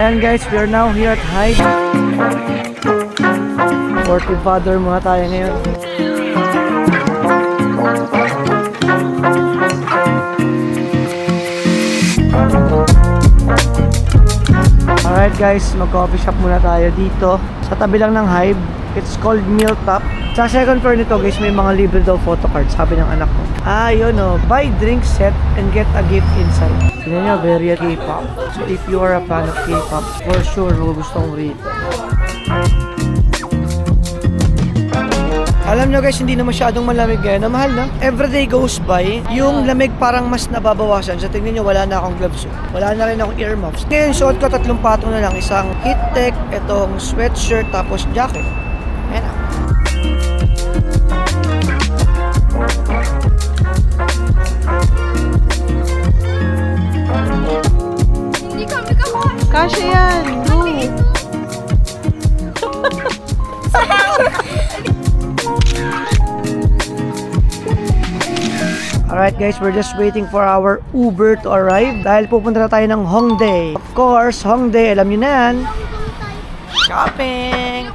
Ayan guys, we are now here at Hyde. Forty Father muna tayo ngayon. Alright guys, mag-coffee shop muna tayo dito sa tabi lang ng Hive. It's called Milltop. Sa second floor nito guys, may mga libre daw photocard, sabi ng anak ko. Yun o, buy drink set and get a gift inside. Tignan nyo, very K-pop. So if you are a fan of K-pop, for sure gusto mo rito. Alam nyo guys, hindi na masyadong malamig ngayon. Na mahal na. Everyday goes by, yung lamig parang mas nababawasan. So tingnan nyo, wala na akong gloves. Wala na rin akong earmuffs. Ngayon, suot ko 3 patong na lang. Isang heat tech, itong sweatshirt, tapos jacket. Ayan na. Hindi kami kakuha. Kasha yan. Alright guys, we're just waiting for our Uber to arrive dahil pupunta na tayo ng Hongdae. Of course, Hongdae, alam nyo na yan. Shopping!